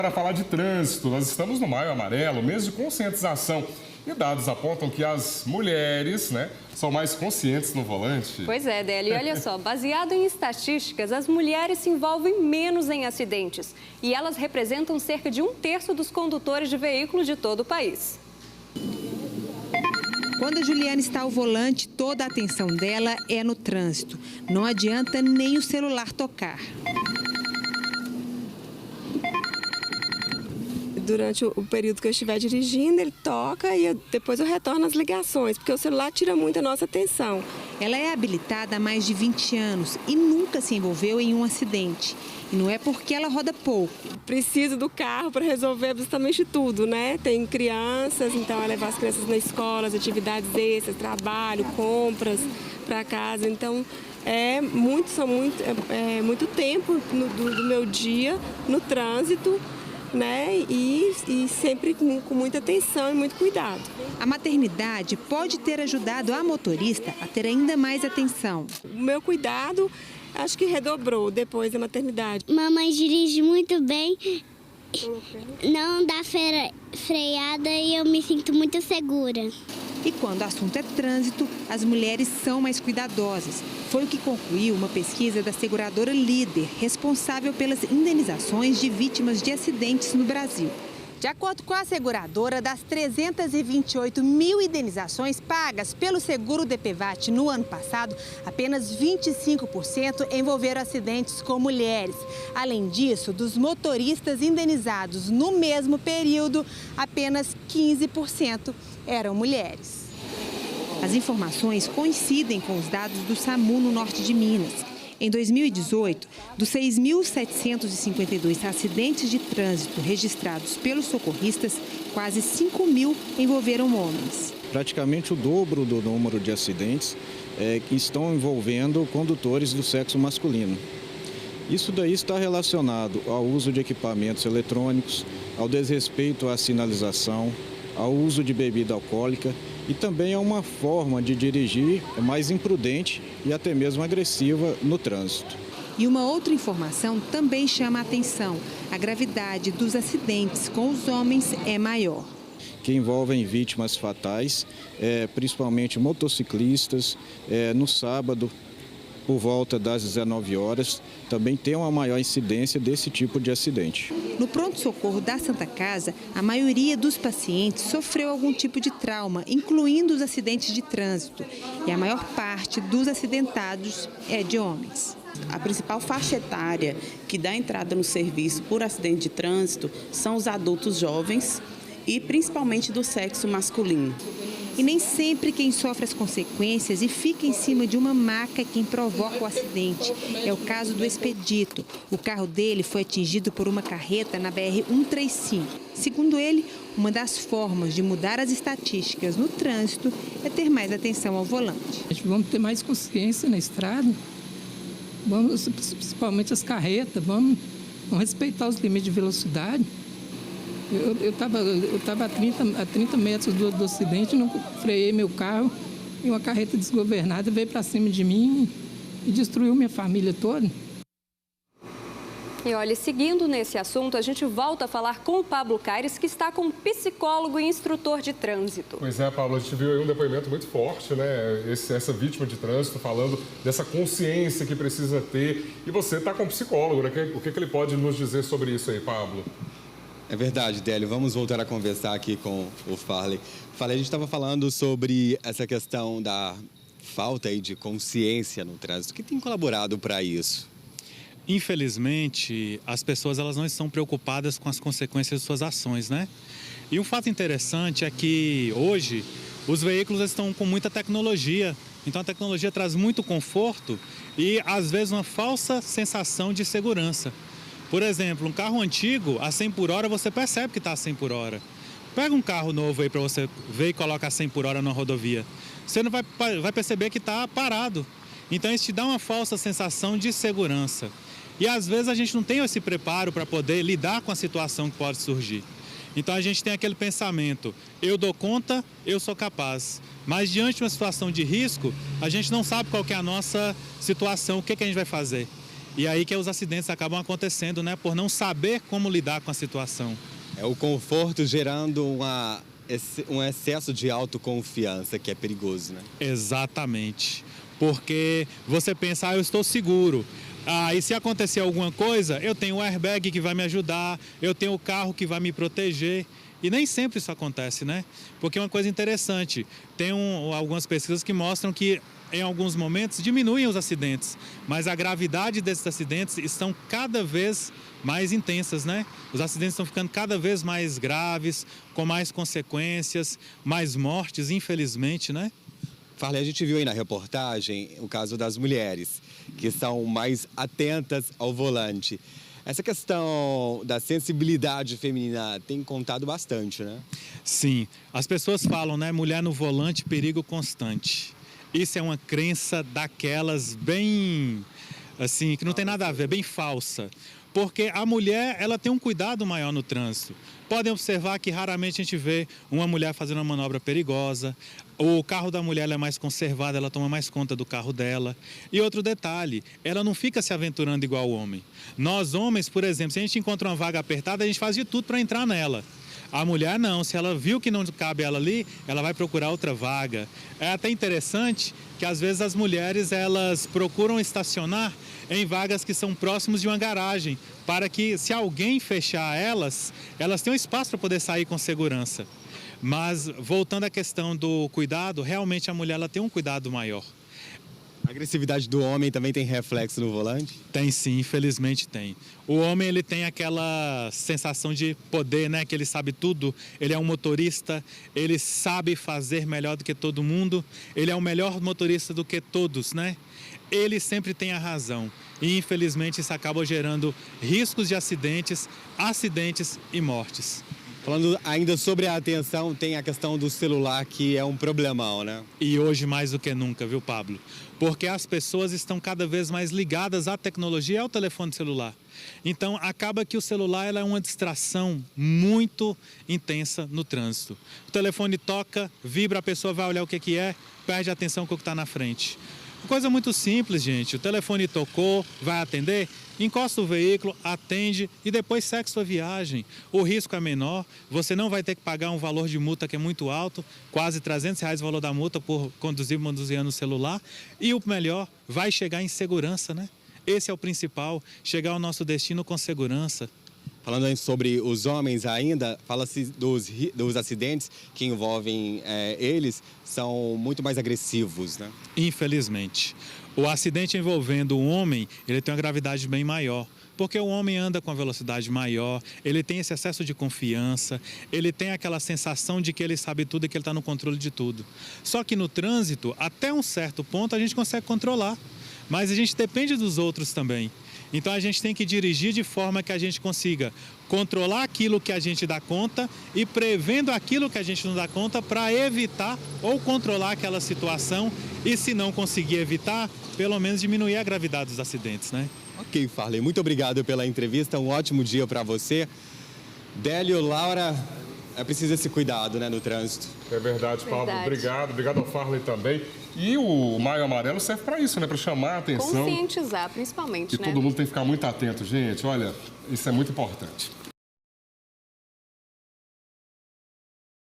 para falar de trânsito. Nós estamos no Maio Amarelo, mês de conscientização. E dados apontam que as mulheres, são mais conscientes no volante. Pois é, Délio. E olha só, baseado em estatísticas, as mulheres se envolvem menos em acidentes. E elas representam cerca de 1/3 dos condutores de veículos de todo o país. Quando a Juliana está ao volante, toda a atenção dela é no trânsito. Não adianta nem o celular tocar. Durante o período que eu estiver dirigindo, ele toca e depois eu retorno as ligações, porque o celular tira muito a nossa atenção. Ela é habilitada há mais de 20 anos e nunca se envolveu em um acidente. E não é porque ela roda pouco. Preciso do carro para resolver absolutamente tudo, né? Tem crianças, então é levar as crianças na escola, as atividades extras, trabalho, compras para casa. Então é muito tempo do meu dia no trânsito. E sempre com muita atenção e muito cuidado. A maternidade pode ter ajudado a motorista a ter ainda mais atenção. O meu cuidado acho que redobrou depois da maternidade. Mamãe dirige muito bem, não dá freada e eu me sinto muito segura. E quando o assunto é trânsito, as mulheres são mais cuidadosas. Foi o que concluiu uma pesquisa da seguradora Líder, responsável pelas indenizações de vítimas de acidentes no Brasil. De acordo com a seguradora, das 328 mil indenizações pagas pelo seguro DPVAT no ano passado, apenas 25% envolveram acidentes com mulheres. Além disso, dos motoristas indenizados no mesmo período, apenas 15% eram mulheres. As informações coincidem com os dados do SAMU no norte de Minas. Em 2018, dos 6.752 acidentes de trânsito registrados pelos socorristas, quase 5 mil envolveram homens. Praticamente o dobro do número de acidentes que estão envolvendo condutores do sexo masculino. Isso daí está relacionado ao uso de equipamentos eletrônicos, ao desrespeito à sinalização, ao uso de bebida alcoólica e também a uma forma de dirigir mais imprudente e até mesmo agressiva no trânsito. E uma outra informação também chama a atenção. A gravidade dos acidentes com os homens é maior. Que envolvem vítimas fatais, principalmente motociclistas, no sábado, por volta das 19 horas, também tem uma maior incidência desse tipo de acidente. No pronto-socorro da Santa Casa, a maioria dos pacientes sofreu algum tipo de trauma, incluindo os acidentes de trânsito. E a maior parte dos acidentados é de homens. A principal faixa etária que dá entrada no serviço por acidente de trânsito são os adultos jovens e principalmente do sexo masculino. E nem sempre quem sofre as consequências e fica em cima de uma maca é quem provoca o acidente. É o caso do Expedito. O carro dele foi atingido por uma carreta na BR-135. Segundo ele, uma das formas de mudar as estatísticas no trânsito é ter mais atenção ao volante. Vamos ter mais consciência na estrada, principalmente as carretas, vamos respeitar os limites de velocidade. Eu estava a 30 metros do acidente, não freiei meu carro e uma carreta desgovernada veio para cima de mim e destruiu minha família toda. E olha, seguindo nesse assunto, a gente volta a falar com o Pablo Caires, que está como psicólogo e instrutor de trânsito. Pois é, Pablo, a gente viu aí um depoimento muito forte, essa vítima de trânsito falando dessa consciência que precisa ter. E você está como psicólogo, O que ele pode nos dizer sobre isso aí, Pablo? É verdade, Délio. Vamos voltar a conversar aqui com o Farley. A gente estava falando sobre essa questão da falta aí de consciência no trânsito. O que tem colaborado para isso? Infelizmente, as pessoas elas não estão preocupadas com as consequências de suas ações, E um fato interessante é que hoje os veículos estão com muita tecnologia. Então a tecnologia traz muito conforto e às vezes uma falsa sensação de segurança. Por exemplo, um carro antigo, a 100 por hora, você percebe que está a 100 por hora. Pega um carro novo aí para você ver e coloca a 100 por hora na rodovia. Você não vai perceber que está parado. Então, isso te dá uma falsa sensação de segurança. E, às vezes, a gente não tem esse preparo para poder lidar com a situação que pode surgir. Então, a gente tem aquele pensamento, eu dou conta, eu sou capaz. Mas, diante de uma situação de risco, a gente não sabe qual que é a nossa situação, o que a gente vai fazer. E aí que os acidentes acabam acontecendo, né? Por não saber como lidar com a situação. É o conforto gerando um excesso de autoconfiança que é perigoso, né? Exatamente. Porque você pensa, eu estou seguro. E se acontecer alguma coisa, eu tenho o airbag que vai me ajudar, eu tenho o carro que vai me proteger. E nem sempre isso acontece, né? Porque é uma coisa interessante, tem algumas pesquisas que mostram que em alguns momentos diminuem os acidentes, mas a gravidade desses acidentes estão cada vez mais intensas, né? Os acidentes estão ficando cada vez mais graves, com mais consequências, mais mortes, infelizmente, né? Farley, a gente viu aí na reportagem o caso das mulheres, que são mais atentas ao volante. Essa questão da sensibilidade feminina tem contado bastante, né? Sim, as pessoas falam, né? Mulher no volante, perigo constante. Isso é uma crença daquelas bem, assim, que não tem nada a ver, bem falsa. Porque a mulher, ela tem um cuidado maior no trânsito. Podem observar que raramente a gente vê uma mulher fazendo uma manobra perigosa. O carro da mulher é mais conservado, ela toma mais conta do carro dela. E outro detalhe, ela não fica se aventurando igual o homem. Nós homens, por exemplo, se a gente encontra uma vaga apertada, a gente faz de tudo para entrar nela. A mulher não, se ela viu que não cabe ela ali, ela vai procurar outra vaga. É até interessante que às vezes as mulheres elas procuram estacionar em vagas que são próximos de uma garagem, para que se alguém fechar elas tenham espaço para poder sair com segurança. Mas voltando à questão do cuidado, realmente a mulher ela tem um cuidado maior. A agressividade do homem também tem reflexo no volante? Tem sim, infelizmente tem. O homem ele tem aquela sensação de poder, né? Que ele sabe tudo, ele é um motorista, ele sabe fazer melhor do que todo mundo, ele é o melhor motorista do que todos, né? Ele sempre tem a razão e infelizmente isso acaba gerando riscos de acidentes e mortes. Falando ainda sobre a atenção, tem a questão do celular que é um problemão, né? E hoje mais do que nunca, viu, Pablo? Porque as pessoas estão cada vez mais ligadas à tecnologia e ao telefone celular. Então, acaba que o celular ela é uma distração muito intensa no trânsito. O telefone toca, vibra, a pessoa vai olhar o que é, perde a atenção com o que está na frente. Coisa muito simples, gente. O telefone tocou, vai atender, encosta o veículo, atende e depois segue sua viagem. O risco é menor, você não vai ter que pagar um valor de multa que é muito alto, quase R$300 o valor da multa por conduzir no celular. E o melhor, vai chegar em segurança, né? Esse é o principal, chegar ao nosso destino com segurança. Falando sobre os homens ainda, fala-se dos acidentes que envolvem eles, são muito mais agressivos, né? Infelizmente. O acidente envolvendo o homem, ele tem uma gravidade bem maior. Porque o homem anda com a velocidade maior, ele tem esse excesso de confiança, ele tem aquela sensação de que ele sabe tudo e que ele está no controle de tudo. Só que no trânsito, até um certo ponto, a gente consegue controlar. Mas a gente depende dos outros também. Então a gente tem que dirigir de forma que a gente consiga controlar aquilo que a gente dá conta e prevendo aquilo que a gente não dá conta para evitar ou controlar aquela situação e, se não conseguir evitar, pelo menos diminuir a gravidade dos acidentes, né? Ok, Farley, muito obrigado pela entrevista, um ótimo dia para você. Délio, Laura, é preciso esse cuidado, né, no trânsito. É verdade, Pablo. Obrigado ao Farley também. E o Maio Amarelo serve para isso, né? Para chamar a atenção. Conscientizar, principalmente, e né? todo mundo tem que ficar muito atento, gente. Olha, isso é muito importante.